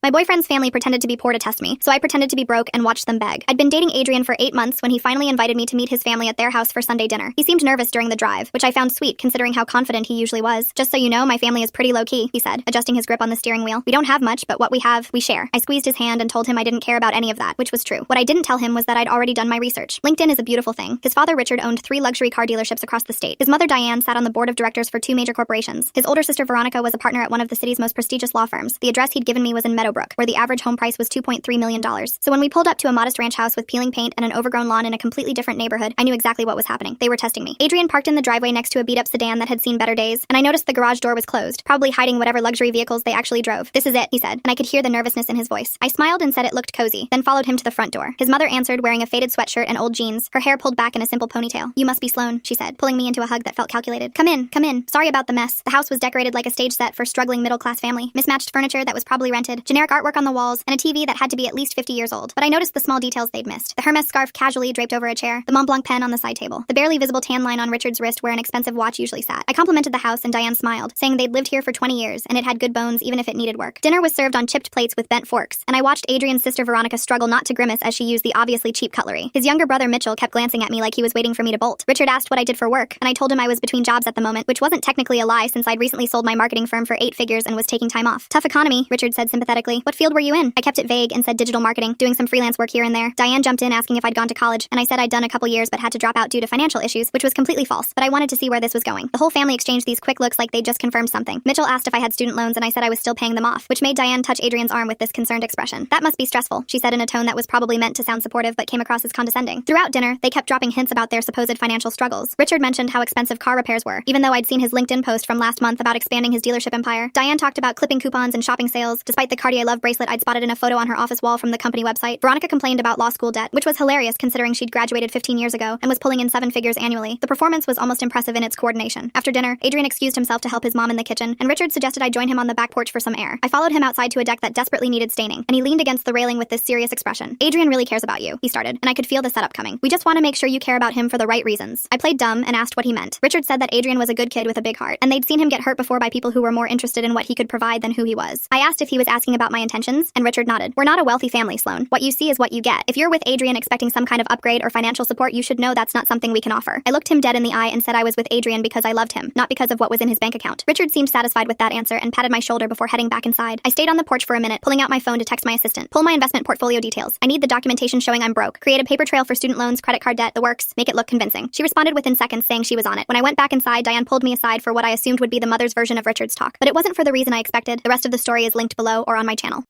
My boyfriend's family pretended to be poor to test me, so I pretended to be broke and watched them beg. I'd been dating Adrian for 8 months when he finally invited me to meet his family at their house for Sunday dinner. He seemed nervous during the drive, which I found sweet considering how confident he usually was. Just so you know, my family is pretty low-key, he said, adjusting his grip on the steering wheel. We don't have much, but what we have, we share. I squeezed his hand and told him I didn't care about any of that, which was true. What I didn't tell him was that I'd already done my research. LinkedIn is a beautiful thing. His father Richard owned 3 luxury car dealerships across the state. His mother Diane sat on the board of directors for 2 major corporations. His older sister Veronica was a partner at one of the city's most prestigious law firms. The address he'd given me was in Meadowbrook, where the average home price was $2.3 million. So when we pulled up to a modest ranch house with peeling paint and an overgrown lawn in a completely different neighborhood, I knew exactly what was happening. They were testing me. Adrian parked in the driveway next to a beat-up sedan that had seen better days, and I noticed the garage door was closed, probably hiding whatever luxury vehicles they actually drove. "This is it," he said, and I could hear the nervousness in his voice. I smiled and said it looked cozy, then followed him to the front door. His mother answered wearing a faded sweatshirt and old jeans, her hair pulled back in a simple ponytail. "You must be Sloan," she said, pulling me into a hug that felt calculated. Come in, come in. Sorry about the mess. The house was decorated like a stage set for a struggling middle-class family. Mismatched furniture that was probably rented, generic artwork on the walls, and a TV that had to be at least 50 years old. But I noticed the small details they'd missed. The Hermes scarf casually draped over a chair, the Montblanc pen on the side table, the barely visible tan line on Richard's wrist where an expensive watch usually sat. I complimented the house and Diane smiled, saying they'd lived here for 20 years and it had good bones even if it needed work. Dinner was served on chipped plates with bent forks, and I watched Adrian's sister Veronica struggle not to grimace as she used the obviously cheap cutlery. His younger brother Mitchell kept glancing at me like he was waiting for me to bolt. Richard asked what I did for work, and I told him I was between jobs at the moment, which wasn't technically a lie since I'd recently sold my marketing firm for 8 figures and was taking time off. "Tough economy," Richard said sympathetically. "What field were you in?" I kept it vague and said digital marketing, doing some freelance work here and there. Diane jumped in asking if I'd gone to college, and I said I'd done a couple years but had to drop out due to financial issues, which was completely false, but I wanted to see where this was going. The whole family exchanged these quick looks like they'd just confirmed something. Mitchell asked if I had student loans and I said I was still paying them off, which made Diane touch Adrian's arm with this concerned expression. "That must be stressful," she said in a tone that was probably meant to sound supportive but came across as condescending. Throughout dinner, they kept dropping hints about their supposed financial struggles. Richard mentioned how expensive car repairs were, even though I'd seen his LinkedIn post from last month about expanding his dealership empire. Diane talked about clipping coupons and shopping sales, despite the Cartier Love bracelet I'd spotted in a photo on her office wall from the company website. Veronica complained about law school debt, which was hilarious considering she'd graduated 15 years ago and was pulling in 7 figures annually. The performance was almost impressive in its coordination. After dinner, Adrian excused himself to help his mom in the kitchen, and Richard suggested I join him on the back porch for some air. I followed him outside to a deck that desperately needed staining, and he leaned against the railing with this serious expression. "Adrian really cares about you," he started, and I could feel the setup coming. "We just want to make sure you care about him for the right reasons." I played dumb and asked what he meant. Richard said that Adrian was a good kid with a big heart, and they'd seen him get hurt before by people who were more interested in what he could provide than who he was. I asked if he was asking about my intentions, and Richard nodded. "We're not a wealthy family, Sloan. What you see is what you get. If you're with Adrian expecting some kind of upgrade or financial support, you should know that's not something we can offer." I looked him dead in the eye and said I was with Adrian because I loved him, not because of what was in his bank account. Richard seemed satisfied with that answer and patted my shoulder before heading back inside. I stayed on the porch for a minute, pulling out my phone to text my assistant. "Pull my investment portfolio details. I need the documentation showing I'm broke. Create a paper trail for student loans, credit card debt, the works. Make it look convincing." She responded within seconds saying she was on it. When I went back inside, Diane pulled me aside for what I assumed would be the mother's version of Richard's talk. But it wasn't for the reason I expected. The rest of the story is linked below or on my channel.